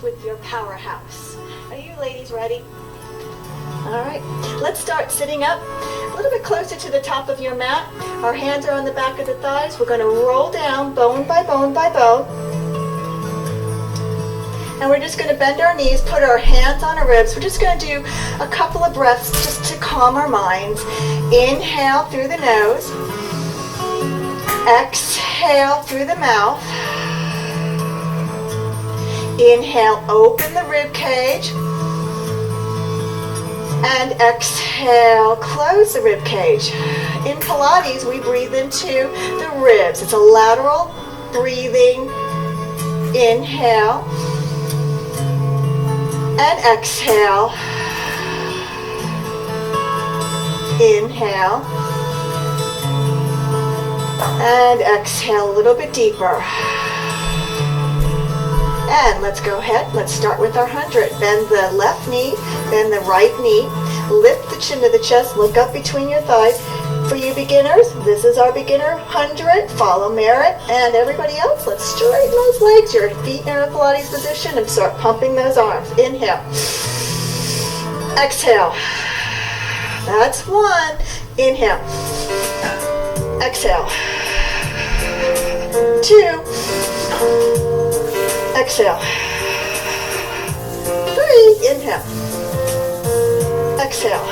with your powerhouse. Are you ladies ready? All right, let's start sitting up a little bit closer to the top of your mat. Our hands are on the back of the thighs. We're going to roll down bone by bone by bone. And we're just going to bend our knees, put our hands on our ribs. We're just going to do a couple of breaths just to calm our minds. Inhale through the nose. Exhale through the mouth. Inhale, open the rib cage. And exhale, close the rib cage. In Pilates, we breathe into the ribs. It's a lateral breathing. Inhale. And exhale. Inhale. And exhale a little bit deeper. And let's go ahead. Let's start with our 100. Bend the left knee, bend the right knee. Lift the chin to the chest. Look up between your thighs. For you beginners, this is our beginner 100. Follow Merritt and everybody else. Let's straighten those legs. Your feet in a Pilates position and start pumping those arms. Inhale. Exhale. That's one. Inhale. Exhale. Two. Exhale. Three. Inhale. Exhale.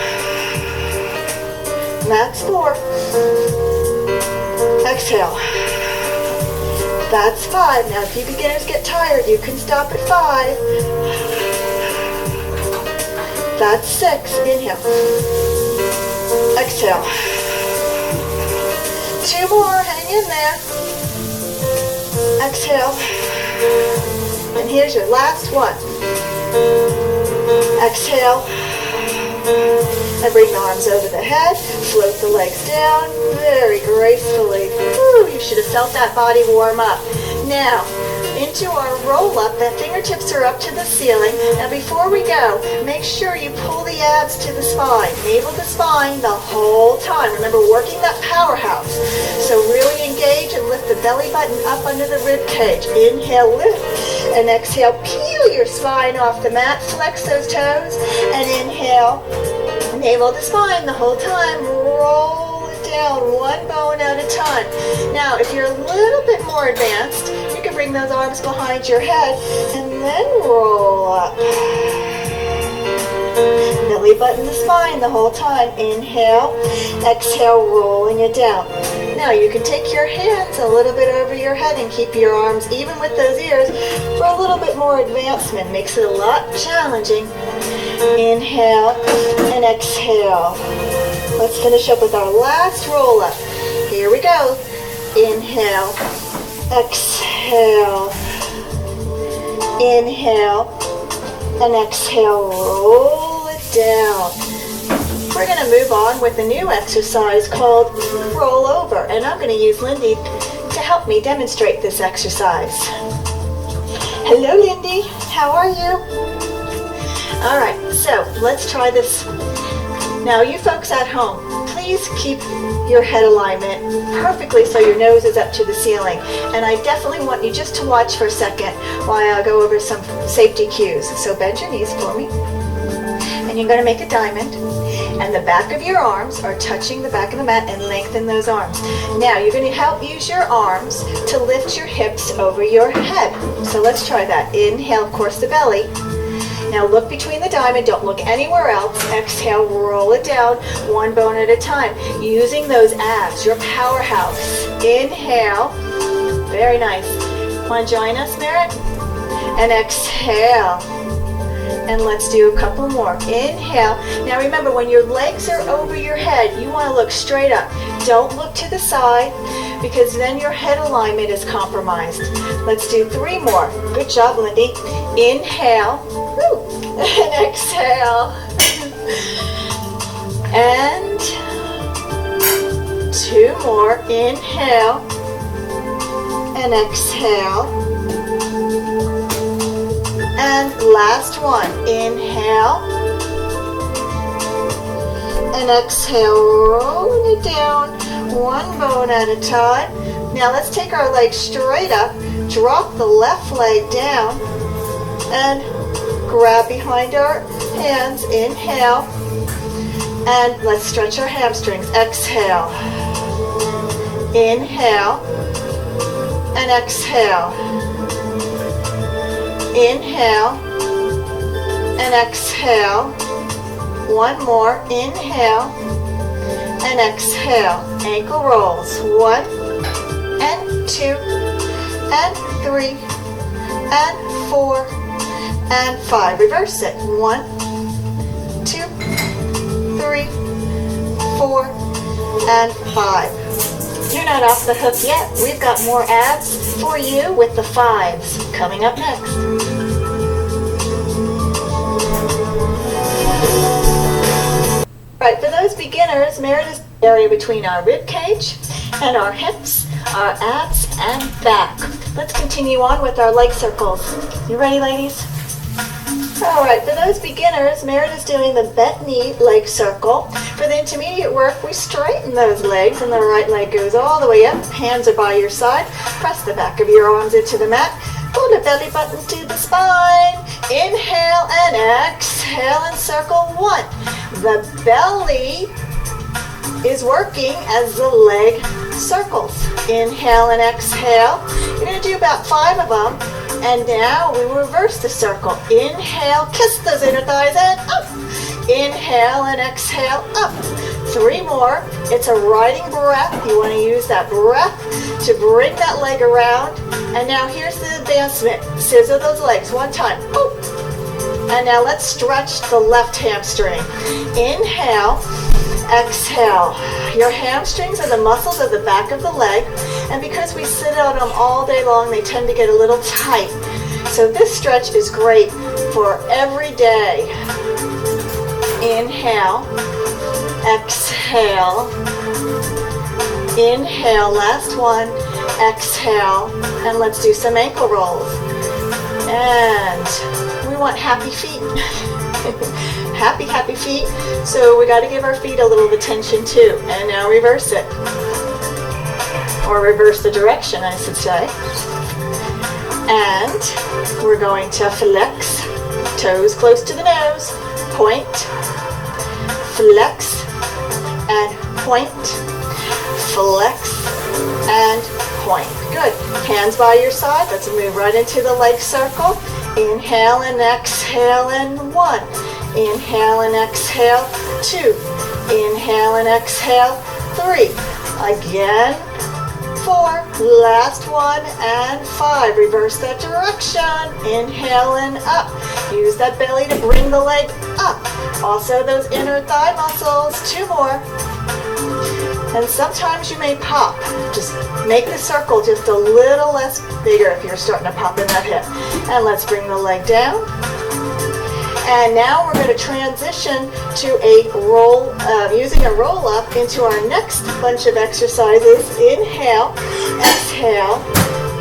That's four. Exhale. That's five. Now if you beginners get tired, you can stop at five. That's six. Inhale. Exhale. Two more. Hang in there. Exhale. And here's your last one. Exhale. And bring the arms over the head. Float the legs down very gracefully. Woo, you should have felt that body warm up. Now, into our roll-up. The fingertips are up to the ceiling. Now, before we go, make sure you pull the abs to the spine. Navel to spine the whole time. Remember, working that powerhouse. So really engage and lift the belly button up under the rib cage. Inhale, lift. And exhale, peel your spine off the mat. Flex those toes. And inhale, navel to spine the whole time. Roll it down one bone at a time. Now, if you're a little bit more advanced, you can bring those arms behind your head and then roll up. Belly button to spine the whole time. Inhale, exhale, rolling it down. Now you can take your hands a little bit over your head and keep your arms even with those ears for a little bit more advancement. Makes it a lot challenging. Inhale and exhale. Let's finish up with our last roll up. Here we go. Inhale, exhale, inhale, and exhale. Roll it down. We're going to move on with a new exercise called roll over, and I'm going to use Lindy to help me demonstrate this exercise. Hello, Lindy. How are you? All right, so let's try this. Now, you folks at home, please keep your head alignment perfectly so your nose is up to the ceiling. And I definitely want you just to watch for a second while I go over some safety cues. So bend your knees for me. And you're going to make a diamond. And the back of your arms are touching the back of the mat and lengthen those arms. Now you're going to help use your arms to lift your hips over your head. So let's try that. Inhale, of course, the belly. Now look between the diamond, don't look anywhere else. Exhale, roll it down, one bone at a time. Using those abs, your powerhouse. Inhale, very nice. Want to join us, Merritt? And exhale. And let's do a couple more. Inhale. Now remember, when your legs are over your head, you want to look straight up. Don't look to the side because then your head alignment is compromised. Let's do three more. Good job, Lindy. Inhale. Woo. And exhale. And two more. Inhale. And exhale. And last one. Inhale. And exhale, rolling it down, one bone at a time. Now let's take our legs straight up, drop the left leg down, and grab behind our hands. Inhale, and let's stretch our hamstrings. Exhale, inhale, and exhale. Inhale, and exhale. One more. Inhale, and exhale. Ankle rolls. 1 and 2 and 3 and 4 and 5. Reverse it. 1, 2, 3, 4, and 5. You're not off the hook yet. We've got more abs for you with the 5s coming up next. Right, for those beginners, Meredith's area between our rib cage and our hips, our abs and back. Let's continue on with our leg circles. You ready, ladies? All right, for those beginners, Meredith's doing the bent knee leg circle. For the intermediate work, we straighten those legs and the right leg goes all the way up. Hands are by your side. Press the back of your arms into the mat. Pull the belly button to the spine. Inhale and exhale and circle 1. The belly is working as the leg circles. Inhale and exhale. You're going to do about 5 of them. And now we reverse the circle. Inhale, kiss those inner thighs and up. Inhale and exhale, up. 3 more. It's a riding breath. You want to use that breath to bring that leg around. And now here's the advancement. Scissor those legs 1 time. Boop. And now let's stretch the left hamstring. Inhale, exhale. Your hamstrings are the muscles of the back of the leg, and because we sit on them all day long, they tend to get a little tight. So this stretch is great for every day. Inhale, exhale, inhale, last one, exhale, and let's do some ankle rolls. And we want happy feet. Happy feet. So we got to give our feet a little attention too. And now reverse it. Or reverse the direction, I should say. And we're going to flex. Toes close to the nose. Point. Flex. And point. Flex. And point. Good. Hands by your side. Let's move right into the leg circle. Inhale and exhale and 1. Inhale and exhale, 2. Inhale and exhale, 3. Again, 4. Last one, and 5. Reverse that direction. Inhale and up. Use that belly to bring the leg up. Also those inner thigh muscles. 2 more. And sometimes you may pop. Just make the circle just a little less bigger if you're starting to pop in that hip. And let's bring the leg down. And now we're going to transition to a roll, using a roll up into our next bunch of exercises. Inhale, exhale,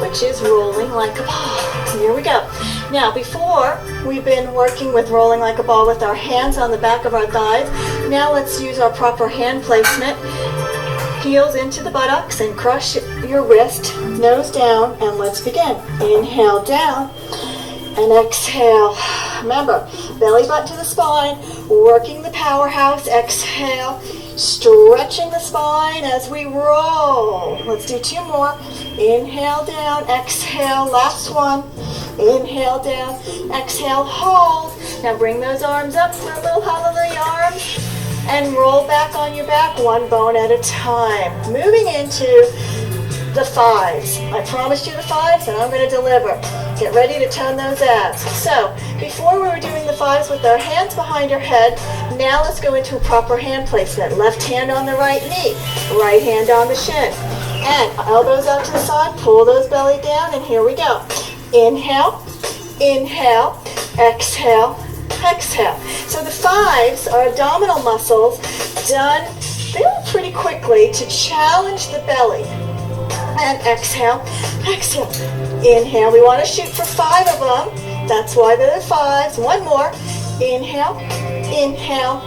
which is rolling like a ball. Here we go. Now before, we've been working with rolling like a ball with our hands on the back of our thighs. Now let's use our proper hand placement. Heels into the buttocks and crush your wrist, nose down, and let's begin. Inhale down and exhale. Remember, belly button to the spine, working the powerhouse. Exhale, stretching the spine as we roll. Let's do 2 more. Inhale down, exhale, last one. Inhale down, exhale, hold. Now bring those arms up for a little hallelujah arms. And roll back on your back, 1 bone at a time. Moving into the 5s. I promised you the 5s, and I'm going to deliver. Get ready to tone those abs. So, before we were doing the 5s with our hands behind our head, now let's go into a proper hand placement. Left hand on the right knee, right hand on the shin. And elbows out to the side, pull those belly down, and here we go. Inhale, inhale, exhale, exhale. So the 5s are abdominal muscles done very pretty quickly to challenge the belly. And exhale, exhale. Inhale, we want to shoot for 5 of them. That's why they're the 5s. 1 more. Inhale, inhale,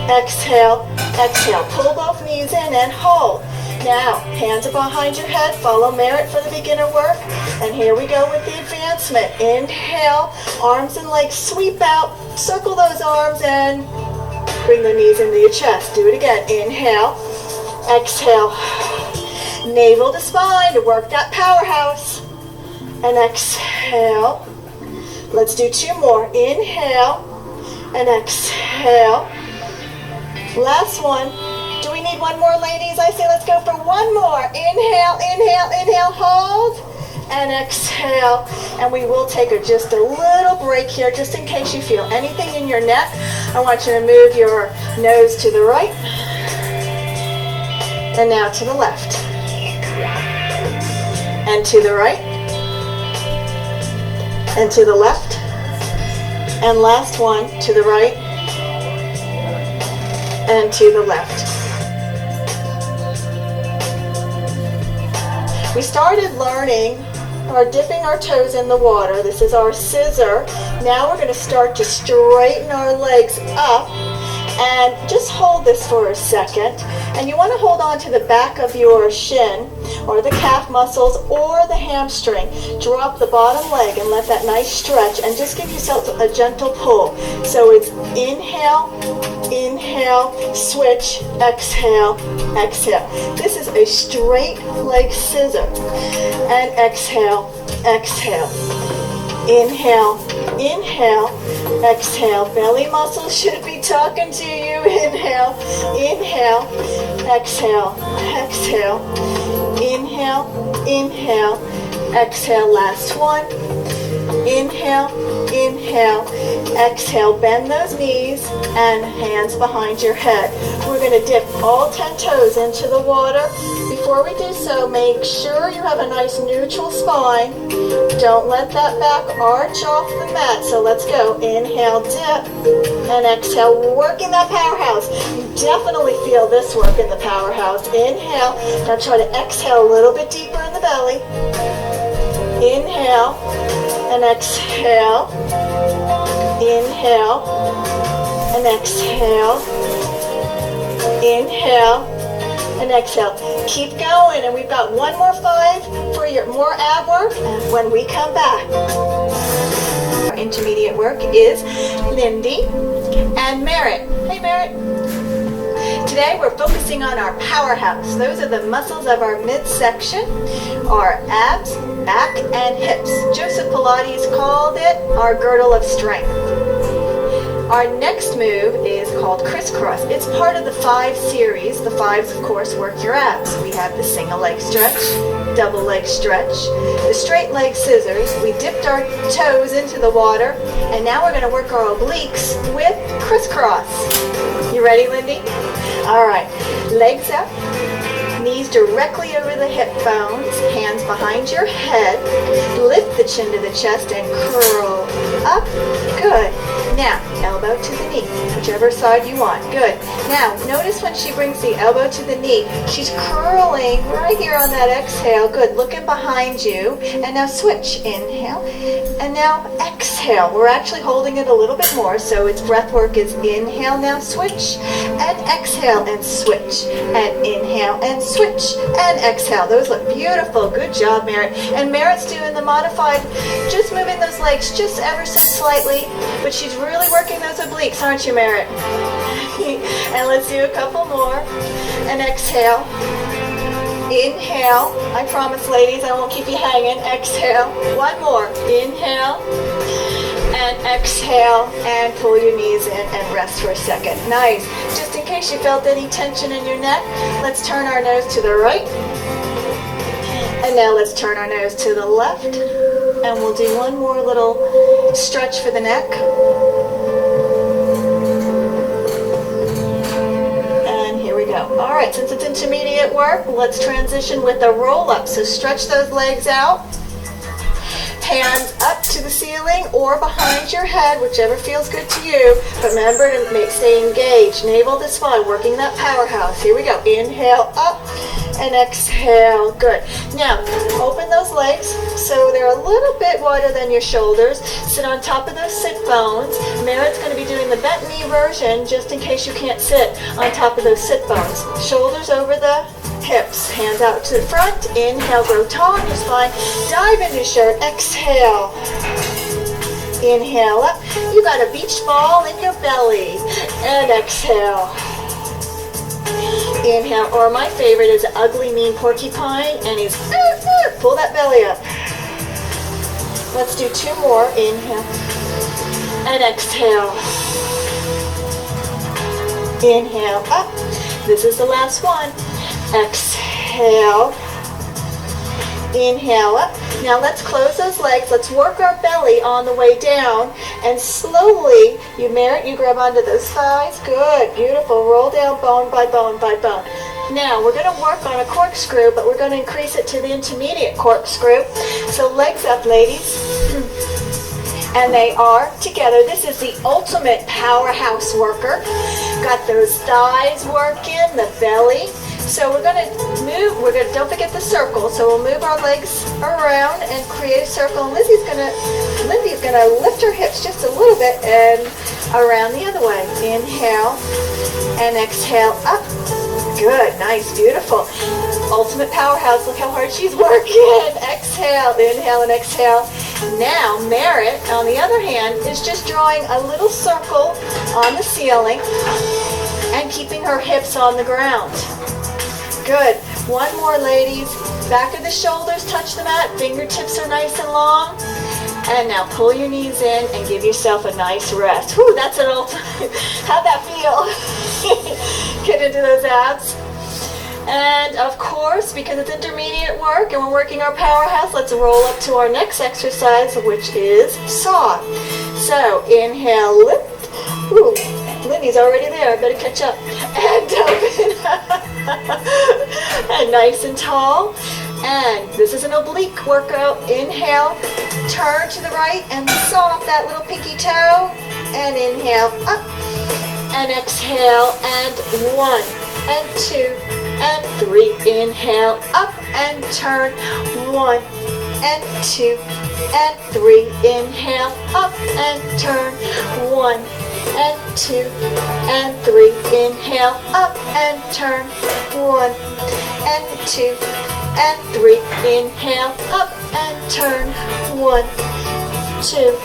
exhale, exhale. Pull both knees in and hold. Now, hands are behind your head. Follow Merit for the beginner work. And here we go with the advancement. Inhale, arms and legs sweep out. Circle those arms and bring the knees into your chest. Do it again. Inhale, exhale. Navel to spine to work that powerhouse. And exhale. Let's do 2 more. Inhale and exhale. Last one. Do we need 1 more, ladies? I say let's go for 1 more. Inhale, inhale, inhale, hold. And exhale. And we will take just a little break here just in case you feel anything in your neck. I want you to move your nose to the right. And now to the left. And to the right. And to the left. And last one, to the right. And to the left. We started learning or dipping our toes in the water. This is our scissor. Now we're going to start to straighten our legs up. And just hold this for a second. And you want to hold on to the back of your shin or the calf muscles or the hamstring. Drop the bottom leg and let that nice stretch and just give yourself a gentle pull. So it's inhale, inhale, switch, exhale, exhale. This is a straight leg scissor. And exhale, exhale. Inhale, inhale, exhale. Belly muscles should be talking to you. Inhale, inhale, exhale, exhale. Inhale, inhale, exhale. Last one. Inhale, inhale, exhale. Bend those knees and hands behind your head. We're going to dip all 10 toes into the water. Before we do so, make sure you have a nice neutral spine. Don't let that back arch off the mat. So let's go. Inhale, dip, and exhale. Working that powerhouse. You definitely feel this work in the powerhouse. Inhale. Now try to exhale a little bit deeper in the belly. Inhale and exhale. Inhale and exhale. Inhale and exhale. Keep going, and we've got 1 more 5 for your more ab work. And when we come back, our intermediate work is Lindy and Merit. Hey, Merit. Today we're focusing on our powerhouse. Those are the muscles of our midsection, our abs, back, and hips. Joseph Pilates called it our girdle of strength. Our next move is called crisscross. It's part of the 5 series. The 5s, of course, work your abs. We have the single leg stretch, double leg stretch, the straight leg scissors. We dipped our toes into the water, and now we're going to work our obliques with crisscross. You ready, Lindy? All right, legs up, knees directly over the hip bones, hands behind your head, lift the chin to the chest and curl up. Good. Now, elbow to the knee, whichever side you want. Good. Now, notice when she brings the elbow to the knee, she's curling right here on that exhale. Good. Looking behind you. And now switch. Inhale. And now exhale. We're actually holding it a little bit more, so its breath work is inhale, now switch, and exhale, and switch, and inhale, and switch, and exhale. Those look beautiful. Good job, Merit. And Merit's doing the modified, just moving those legs just ever so slightly, but she's really working those obliques, aren't you, Merit? And let's do a couple more. And exhale. Inhale. I promise, ladies, I won't keep you hanging. Exhale. 1 more. Inhale. And exhale. And pull your knees in and rest for a second. Nice. Just in case you felt any tension in your neck, let's turn our nose to the right. And now let's turn our nose to the left. And we'll do 1 more little stretch for the neck. And here we go. All right, since it's intermediate work, let's transition with a roll-up. So stretch those legs out. Hands up to the ceiling or behind your head, whichever feels good to you. But remember to stay engaged. Navel to spine, working that powerhouse. Here we go. Inhale up and exhale. Good. Now, open those legs so they're a little bit wider than your shoulders. Sit on top of those sit bones. Merit's going to be doing the bent knee version just in case you can't sit on top of those sit bones. Shoulders over the hips. Hands out to the front. Inhale, grow tall in your spine. Dive into your shirt. Exhale. Inhale up. You got a beach ball in your belly. And exhale. Inhale, or my favorite is ugly mean porcupine, and he's pull that belly up. Let's do 2 more. Inhale and exhale. Inhale up. This is the last one. Exhale. Inhale up. Now let's close those legs. Let's work our belly on the way down, and slowly you grab onto those thighs. Good, beautiful. Roll down bone by bone by bone. Now we're going to work on a corkscrew, but we're going to increase it to the intermediate corkscrew. So legs up, ladies. And they are together. This is the ultimate powerhouse worker. Got those thighs working, the belly. So we're going to move, don't forget the circle. So we'll move our legs around and create a circle. And Lindy's going to lift her hips just a little bit and around the other way. Inhale and exhale up. Good, nice, beautiful. Ultimate powerhouse, look how hard she's working. Exhale, inhale and exhale. Now, Merritt, on the other hand, is just drawing a little circle on the ceiling and keeping her hips on the ground. Good. One more, ladies. Back of the shoulders touch the mat. Fingertips are nice and long. And now pull your knees in and give yourself a nice rest. Whew, that's an ultimate. How'd that feel? Get into those abs. And of course, because it's intermediate work and we're working our powerhouse, let's roll up to our next exercise, which is saw. So inhale, lift. Ooh, Lindy's already there. I better catch up. And open. And nice and tall. And this is an oblique workout. Inhale, turn to the right and saw up that little pinky toe. And inhale, up. And exhale, and 1, and 2, and 3. Inhale, up and turn. 1, and 2, and 3. Inhale, up and turn. 1, and 2, and 3. Inhale, up and turn. 1, and 2, and 3. Inhale, up and turn. 1, 2,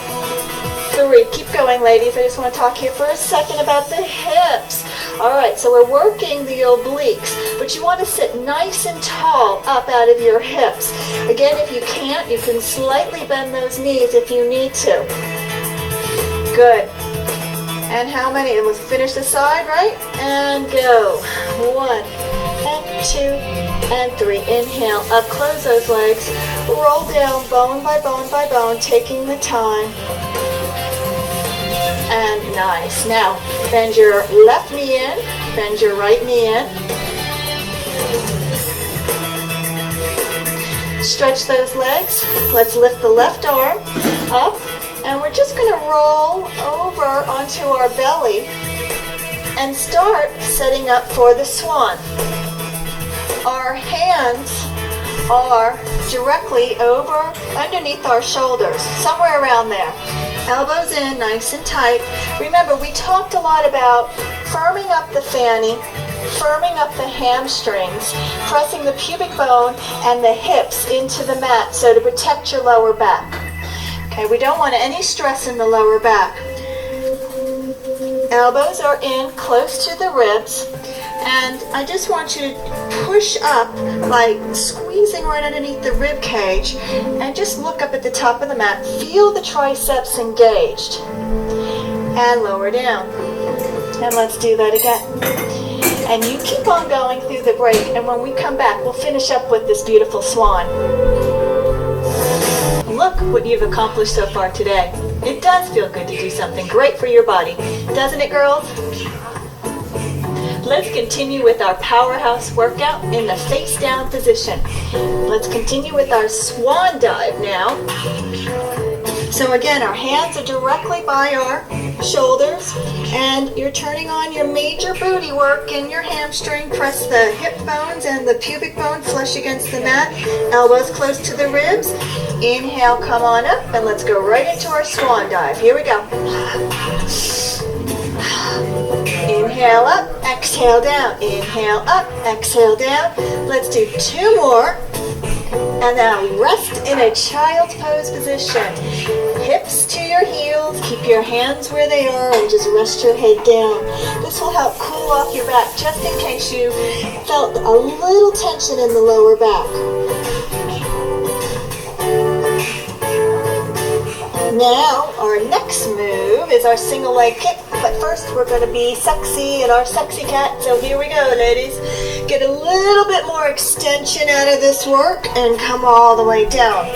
3. Keep going, ladies. I just want to talk here for a second about the hips. All right, so we're working the obliques, but you want to sit nice and tall up out of your hips. Again, if you can't, you can slightly bend those knees if you need to. Good. And how many? And let's finish the side, right? And go. 1, and 2, and 3. Inhale, up, close those legs. Roll down bone by bone by bone, taking the time. And nice. Now, bend your left knee in, bend your right knee in. Stretch those legs. Let's lift the left arm up, and we're just going to roll over onto our belly and start setting up for the swan. Our hands are directly over underneath our shoulders, somewhere around there. Elbows in, nice and tight. Remember, we talked a lot about firming up the fanny, firming up the hamstrings, pressing the pubic bone and the hips into the mat, so to protect your lower back. Okay, we don't want any stress in the lower back. Elbows are in close to the ribs, and I just want you to push up by squeezing right underneath the rib cage and just look up at the top of the mat. Feel the triceps engaged and lower down. And let's do that again. And you keep on going through the break, and when we come back, we'll finish up with this beautiful swan. Look what you've accomplished so far today. It does feel good to do something great for your body, doesn't it, girls? Let's continue with our powerhouse workout in the face down position. Let's continue with our swan dive now. So again, our hands are directly by our shoulders, and you're turning on your major booty work in your hamstring. Press the hip bones and the pubic bone flush against the mat. Elbows close to the ribs. Inhale, come on up, and let's go right into our swan dive. Here we go. Inhale up, exhale down. Inhale up, exhale down. Let's do 2 more. And now rest in a child's pose position. Hips to your heels, keep your hands where they are, and just rest your head down. This will help cool off your back, just in case you felt a little tension in the lower back. Now, our next move is our single leg kick, but first we're going to be sexy in our sexy cat, so here we go, ladies. Get a little bit more extension out of this work and come all the way down.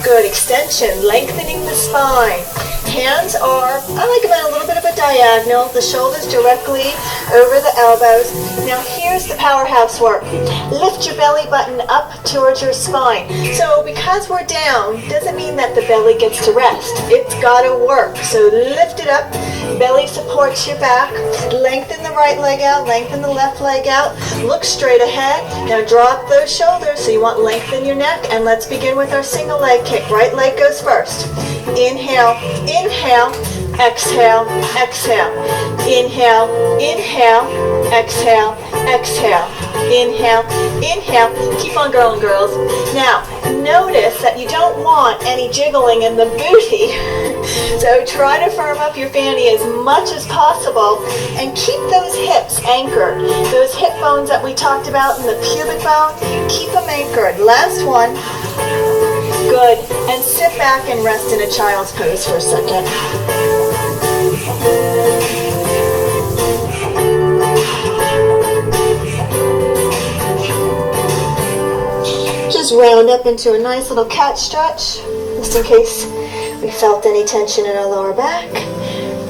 Good, extension, lengthening the spine. Hands are, I like about a little bit of a diagonal, the shoulders directly over the elbows. Now here's the powerhouse work. Lift your belly button up towards your spine. So because we're down, doesn't mean that the belly gets to rest. It's gotta work. So lift it up, belly supports your back, lengthen the right leg out, lengthen the left leg out, look straight ahead. Now drop those shoulders, so you want to lengthen your neck, and let's begin with our single leg kick. Right leg goes first. Inhale, inhale, exhale, exhale. Inhale, inhale, exhale, exhale. Inhale, inhale. Keep on going, girls. Now, notice that you don't want any jiggling in the booty. So try to firm up your fanny as much as possible and keep those hips anchored. Those hip bones that we talked about in the pubic bone, keep them anchored. Last one. Good. And sit back and rest in a child's pose for a second. Just round up into a nice little cat stretch, just in case we felt any tension in our lower back.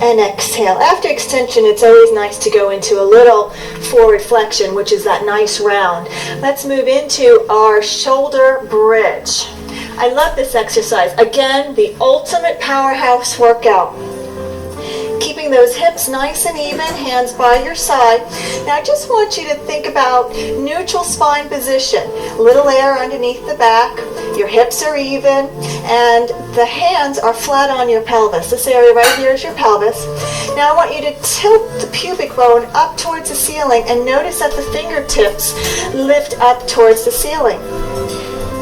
And exhale. After extension, it's always nice to go into a little forward flexion, which is that nice round. Let's move into our shoulder bridge. I love this exercise. Again, the ultimate powerhouse workout. Keeping those hips nice and even, hands by your side. Now I just want you to think about neutral spine position. Little air underneath the back, your hips are even, and the hands are flat on your pelvis. This area right here is your pelvis. Now I want you to tilt the pubic bone up towards the ceiling, and notice that the fingertips lift up towards the ceiling.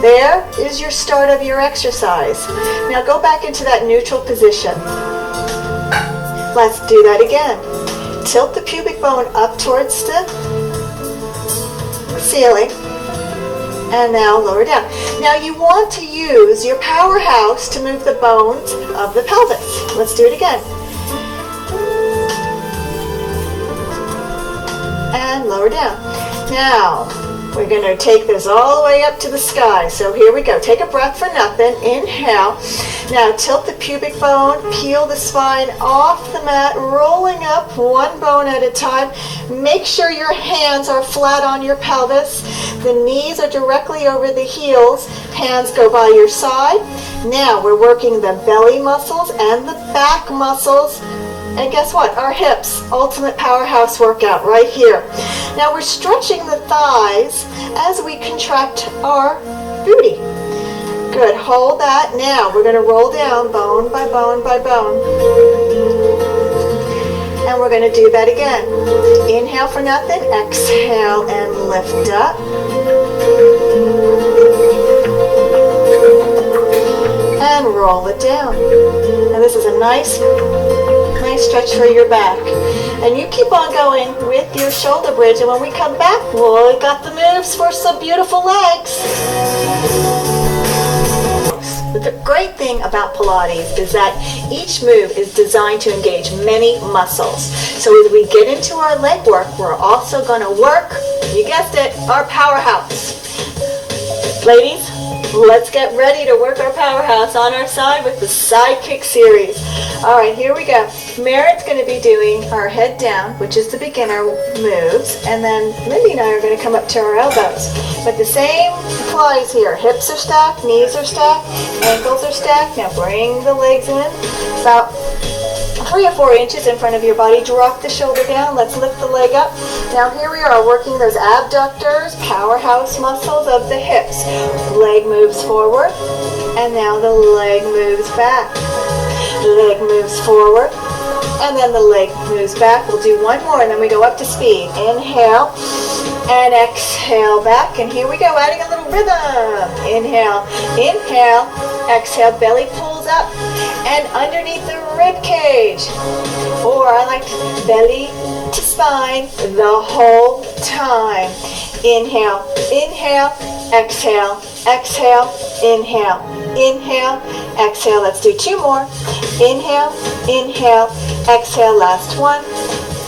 There is your start of your exercise. Now go back into that neutral position. Let's do that again. Tilt the pubic bone up towards the ceiling. And now lower down. Now you want to use your powerhouse to move the bones of the pelvis. Let's do it again. And lower down. Now, we're going to take this all the way up to the sky. So here we go. Take a breath for nothing. Inhale. Now tilt the pubic bone, peel the spine off the mat, rolling up one bone at a time. Make sure your hands are flat on your pelvis. The knees are directly over the heels. Hands go by your side. Now we're working the belly muscles and the back muscles. And guess what? Our hips, ultimate powerhouse workout right here. Now we're stretching the thighs as we contract our booty. Good, hold that. Now we're going to roll down bone by bone by bone. And we're going to do that again. Inhale for nothing, exhale and lift up. And roll it down. And this is a nice stretch for your back. And you keep on going with your shoulder bridge, and when we come back, we got the moves for some beautiful legs. The great thing about Pilates is that each move is designed to engage many muscles. So as we get into our leg work, we're also going to work, you guessed it, our powerhouse. Ladies, let's get ready to work our powerhouse on our side with the side kick series. All right, here we go. Merritt's going to be doing our head down, which is the beginner moves, and then Lindy and I are going to come up to our elbows. But the same applies here. Hips are stacked, knees are stacked, ankles are stacked. Now bring the legs in about 3 or 4 inches in front of your body. Drop the shoulder down. Let's lift the leg up. Now here we are working those abductors, powerhouse muscles of the hips. Leg moves forward, and now the leg moves back. The leg moves forward, and then the leg moves back. We'll do one more, and then we go up to speed. Inhale, and exhale back, and here we go, adding a little rhythm. Inhale, inhale, exhale, belly pulls up, and underneath the rib cage. Or I like belly to spine the whole time. Inhale, inhale, exhale, exhale, inhale, inhale, exhale. Let's do two more. Inhale, inhale, exhale, last one.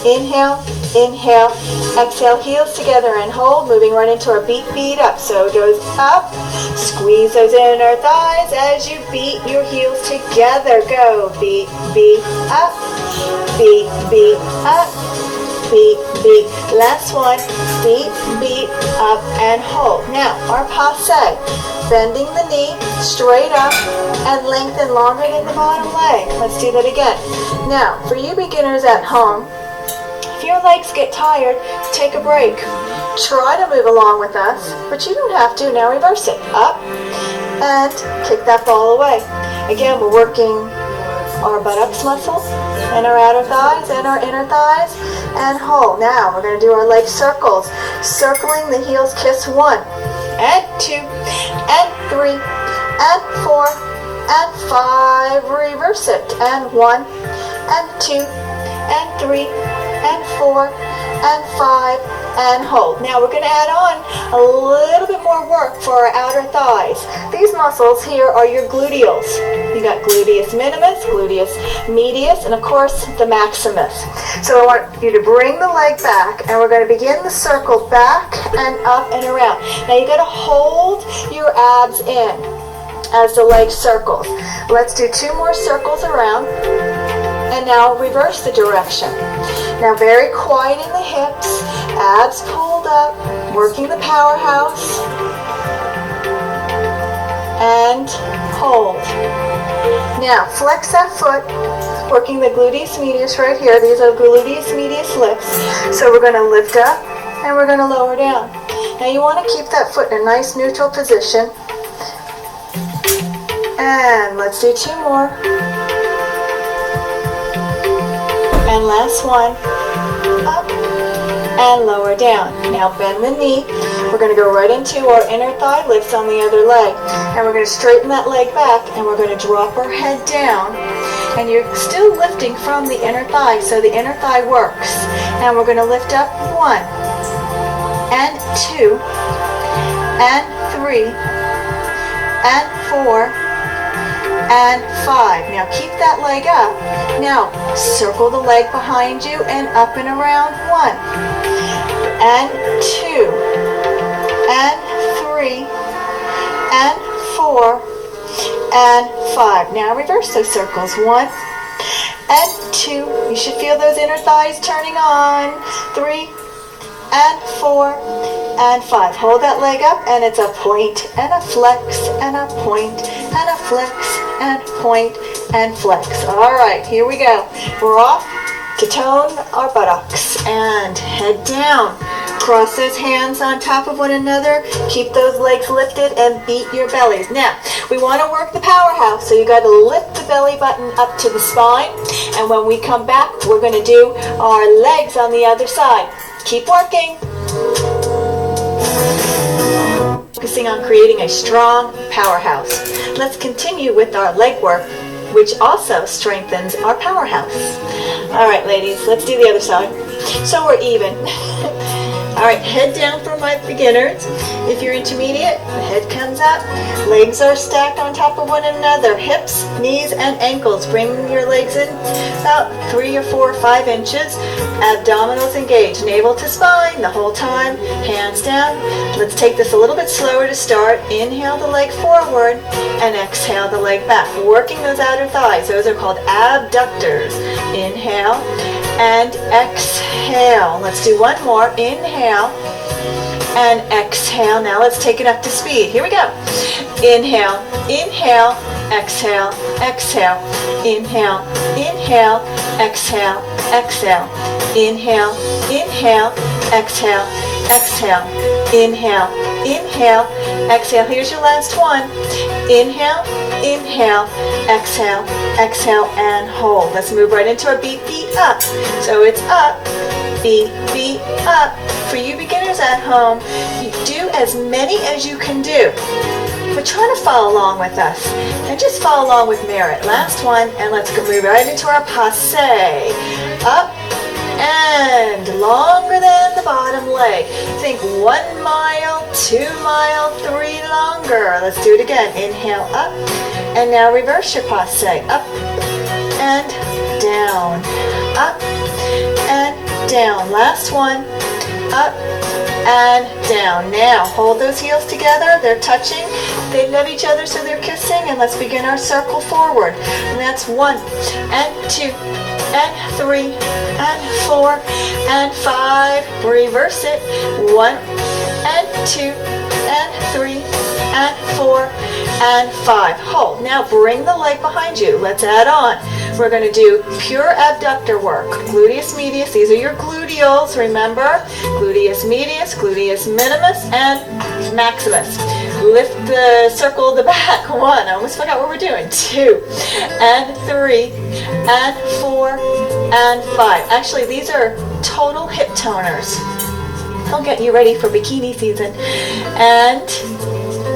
Inhale, inhale, exhale, heels together and hold, moving right into our beat up. So it goes up, squeeze those inner thighs as you beat your heels together. Go, beat up, beat up, beat. Last one, beat up and hold. Now, our passe, bending the knee straight up and lengthen longer than the bottom leg. Let's do that again. Now, for you beginners at home, if your legs get tired, take a break. Try to move along with us, but you don't have to. Now reverse it. Up and kick that ball away. Again, we're working our buttocks muscle and our outer thighs and our inner thighs, and hold. Now we're going to do our leg circles. Circling the heels, kiss 1 and 2 and 3 and 4 and 5. Reverse it. And 1 and 2 and 3 and 4 and 5 and hold. Now we're going to add on a little bit more work for our outer thighs. These muscles here are your gluteals. You got gluteus minimus, gluteus medius, and of course the maximus. So I want you to bring the leg back, and we're going to begin the circle back and up and around. Now you got to hold your abs in as the leg circles. Let's do 2 more circles around. And now reverse the direction. Now very quiet in the hips, abs pulled up, working the powerhouse, and hold. Now flex that foot, working the gluteus medius right here. These are gluteus medius lifts. So we're going to lift up and we're going to lower down. Now you want to keep that foot in a nice neutral position. And let's do 2 more. And last one, up and lower down. Now bend the knee. We're going to go right into our inner thigh lifts on the other leg. And we're going to straighten that leg back, and we're going to drop our head down. And you're still lifting from the inner thigh, so the inner thigh works. And we're going to lift up 1 and 2 and 3 and 4 and 5. Now keep that leg up. Now circle the leg behind you and up and around. 1 and 2 and 3 and 4 and 5. Now reverse those circles. 1 and 2. You should feel those inner thighs turning on. 3 and 4 and 5. Hold that leg up, and it's a point and a flex and a point and a flex and point and flex. All right, here we go. We're off to tone our buttocks and head down. Cross those hands on top of one another. Keep those legs lifted and beat your bellies. Now, we want to work the powerhouse, so you got to lift the belly button up to the spine. And when we come back, we're going to do our legs on the other side. Keep working. Focusing on creating a strong powerhouse. Let's continue with our leg work, which also strengthens our powerhouse. All right, ladies, let's do the other side. So we're even. All right, head down for my beginners. If you're intermediate, the head comes up. Legs are stacked on top of one another. Hips, knees, and ankles. Bring your legs in about 3 or 4 or 5 inches. Abdominals engaged. Navel to spine the whole time. Hands down. Let's take this a little bit slower to start. Inhale the leg forward and exhale the leg back. Working those outer thighs. Those are called abductors. Inhale and exhale. Let's do one more. Inhale and exhale. Now let's take it up to speed. Here we go. Inhale, inhale, exhale, exhale. Inhale, inhale, exhale, exhale. Inhale, inhale, exhale, exhale. Inhale, inhale, exhale. Here's your last one. Inhale, inhale, exhale, exhale, and hold. Let's move right into our beat, beat up. So it's up, beat, beat up. For you beginners at home, you do as many as you can do. But try to follow along with us. And just follow along with Merit. Last one, and let's go move right into our passe. Up and longer than the bottom leg. Think 1 mile, 2 mile, 3 longer. Let's do it again. Inhale up, and now reverse your passe. Up and down. Up and down. Last one. Up and down. Now hold those heels together. They're touching. They love each other, so they're kissing. And let's begin our circle forward. And that's 1 and 2 and 3 and 4 and 5. Reverse it. 1 and 2 and 3 and 4 and 5. Hold. Now bring the leg behind you. Let's add on. We're going to do pure abductor work. Gluteus medius. These are your gluteals. Remember? Gluteus medius, gluteus minimus, and maximus. Lift the circle of the back. 1. I almost forgot what we're doing. 2 and 3 and 4 and 5. Actually, these are total hip toners. They'll get you ready for bikini season. And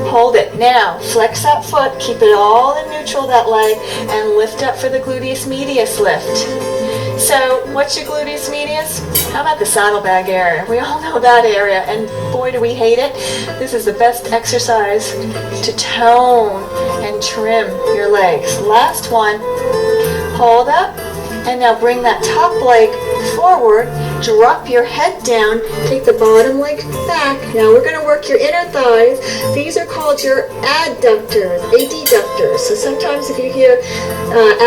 hold it. Now, flex that foot. Keep it all in neutral, that leg, and lift up for the gluteus medius lift. So, what's your gluteus medius? How about the saddlebag area? We all know that area, and boy, do we hate it. This is the best exercise to tone and trim your legs. Last one. Hold up, and now bring that top leg forward. Drop your head down, take the bottom leg back. Now we're going to work your inner thighs. These are called your adductors, adductors. So sometimes if you hear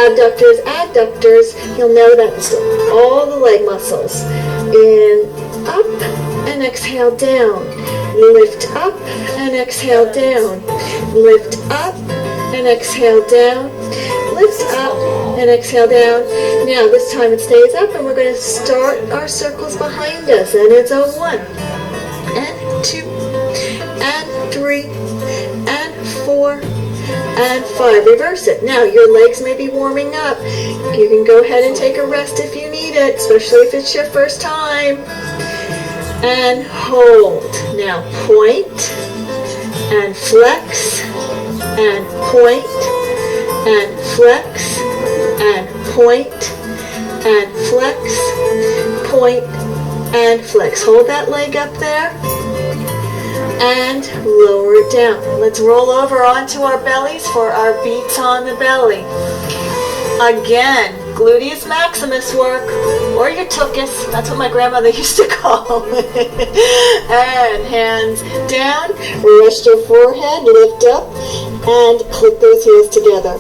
abductors, adductors, you'll know that's all the leg muscles. In, up, and exhale down. Lift up, and exhale down. Lift up, and exhale down. Lift up, and exhale down. Now this time it stays up, and we're going to start our circles behind us. And it's a 1 and 2 and 3 and 4 and 5. Reverse it. Now your legs may be warming up. You can go ahead and take a rest if you need it, especially if it's your first time. And hold. Now point and flex and point and flex and point and flex, point and flex. Hold that leg up there and lower it down. Let's roll over onto our bellies for our beats on the belly. Again, gluteus maximus work, or your tuchus. That's what my grandmother used to call it. And hands down, rest your forehead, lift up, and click those heels together.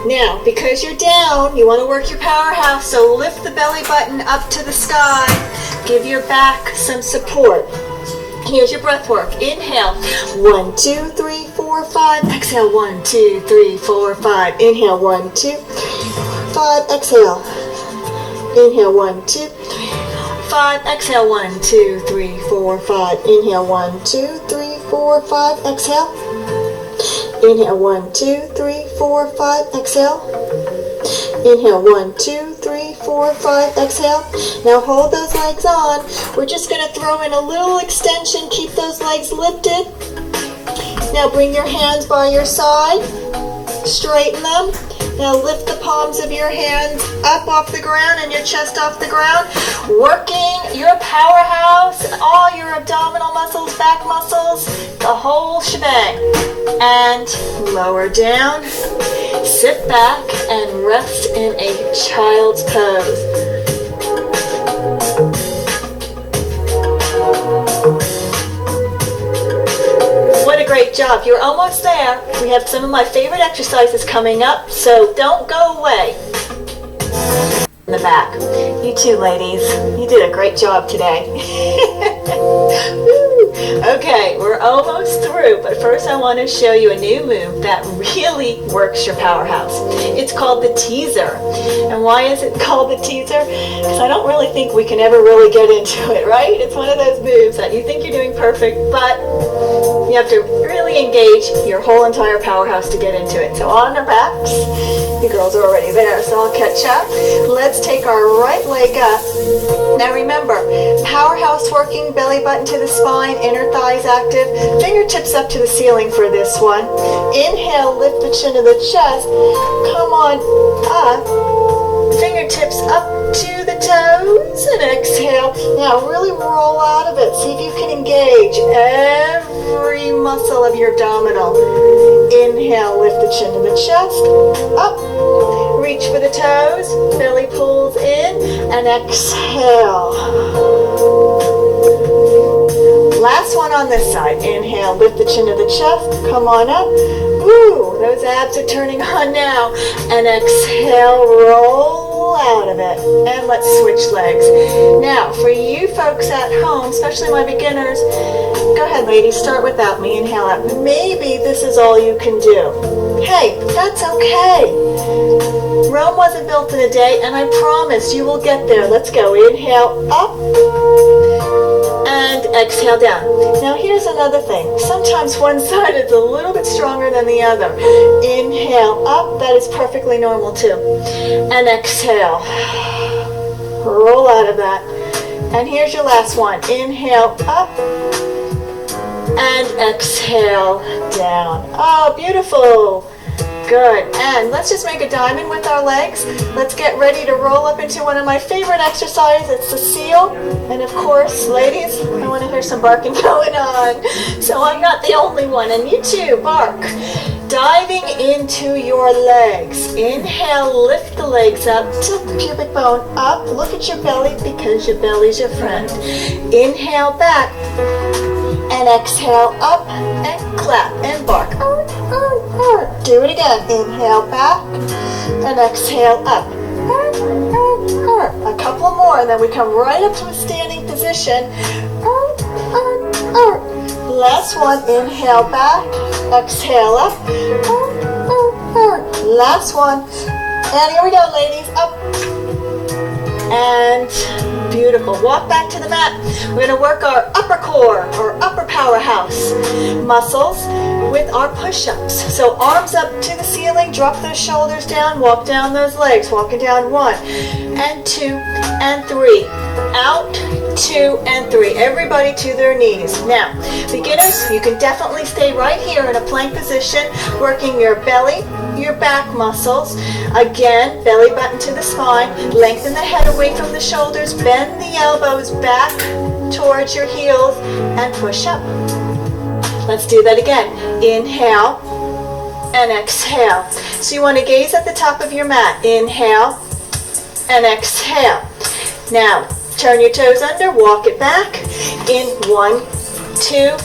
Now, because you're down, you want to work your powerhouse, so lift the belly button up to the sky. Give your back some support. Here's your breath work. Inhale. 1, 2, 3, 4, 5. Exhale. 1, 2, 3, 4, 5. Inhale. 1, 2, 5. Exhale. Inhale. 1, 2, 5. Exhale. 1, 2, 3, 4, 5. Inhale. 1, 2, 3, 4, 5. Exhale. Inhale. 1, 2, 3, 4, 5. Exhale. Inhale. 1, 2, 3, 4, 5. Exhale. Now hold those legs on. We're just going to throw in a little extension. Keep those legs lifted. Now bring your hands by your side. Straighten them. Now lift the palms of your hands up off the ground and your chest off the ground. Working your powerhouse, all your abdominal muscles, back muscles, the whole shebang. And lower down. Sit back and rest in a child's pose. What a great job. You're almost there. We have some of my favorite exercises coming up, so don't go away. In the back. You too, ladies. You did a great job today. Woo. Okay, we're almost through, but first I want to show you a new move that really works your powerhouse. It's called the teaser. And why is it called the teaser? Because I don't really think we can ever really get into it, right? It's one of those moves that you think you're doing perfect, but you have to really engage your whole entire powerhouse to get into it. So on our backs, you girls are already there, so I'll catch up. Let's take our right leg up. Now remember, powerhouse working, belly button to the spine, inner thighs active, fingertips up to the ceiling for this one. Inhale, lift the chin to the chest. Come on up. Fingertips up to the toes and exhale. Now really roll out of it. See if you can engage every muscle of your abdominal. Inhale, lift the chin to the chest. Up. Reach for the toes. Belly pulls in and exhale. Last one on this side. Inhale, lift the chin to the chest. Come on up. Ooh, those abs are turning on now. And exhale, roll out of it. And let's switch legs. Now, for you folks at home, especially my beginners, go ahead, ladies, start without me. Inhale out. Maybe this is all you can do. Hey, that's okay. Rome wasn't built in a day, and I promise you will get there. Let's go. Inhale up. And exhale down. Now here's another thing. Sometimes one side is a little bit stronger than the other. Inhale up. That is perfectly normal too. And exhale. Roll out of that. And here's your last one. Inhale up. And exhale down. Oh, beautiful. Good. And let's just make a diamond with our legs. Let's get ready to roll up into one of my favorite exercises. It's the seal. And of course, ladies, I want to hear some barking going on. So I'm not the only one. And you too, bark. Diving into your legs. Inhale, lift the legs up, tilt the pubic bone up. Look at your belly because your belly's your friend. Inhale back. And exhale up and clap and bark. Do it again. Inhale back and exhale up. A couple more and then we come right up to a standing position. Last one. Inhale back. Exhale up. Last one. And here we go, ladies. Up. And beautiful. Walk back to the mat. We're going to work our upper core or upper powerhouse muscles with our push-ups. So arms up to the ceiling, drop those shoulders down, walk down those legs, walking down 1 and 2 and 3. Out, 2 and 3. Everybody to their knees. Now, beginners, you can definitely stay right here in a plank position, working your belly, your back muscles. Again, belly button to the spine. Lengthen the head away from the shoulders. Bend the elbows back towards your heels and push up. Let's do that again. Inhale and exhale. So you want to gaze at the top of your mat. Inhale and exhale. Now, turn your toes under, walk it back. In 1, 2,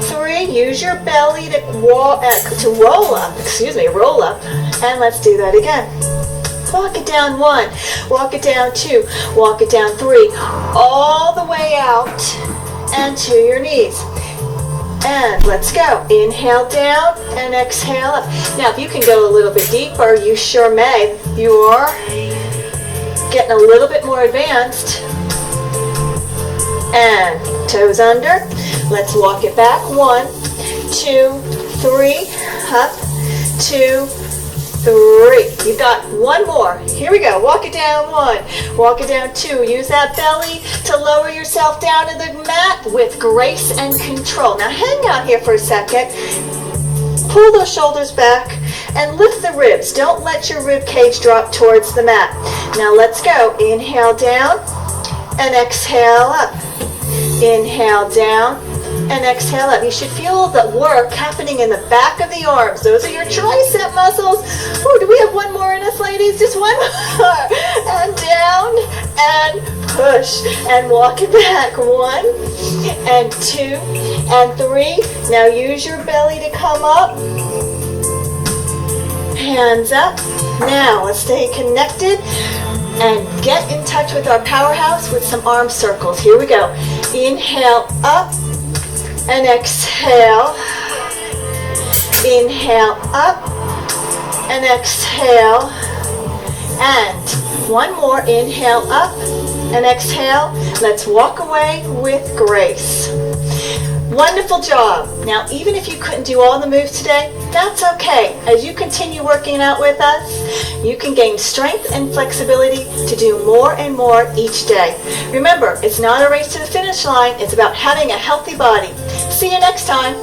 3. Use your belly to roll up. And let's do that again. Walk it down 1, walk it down 2, walk it down 3. All the way out and to your knees. And let's go. Inhale down and exhale up. Now, if you can go a little bit deeper, you sure may. You are getting a little bit more advanced. And toes under. Let's walk it back. 1, 2, 3. Up. 2, 3. You've got one more. Here we go. Walk it down 1. Walk it down 2. Use that belly to lower yourself down to the mat with grace and control. Now hang out here for a second. Pull those shoulders back and lift the ribs. Don't let your rib cage drop towards the mat. Now let's go. Inhale down and exhale up. Inhale down and exhale up. You should feel the work happening in the back of the arms. Those are your tricep muscles. Oh, do we have one more in us, ladies? Just one more. And down and push and walk it back. 1 and 2 and 3. Now use your belly to come up. Hands up. Now let's stay connected and get in touch with our powerhouse with some arm circles. Here we go. Inhale up and exhale. Inhale up and exhale. And one more, inhale up and exhale. Let's walk away with grace. Wonderful job. Now, even if you couldn't do all the moves today, that's okay. As you continue working out with us, you can gain strength and flexibility to do more and more each day. Remember, it's not a race to the finish line. It's about having a healthy body. See you next time.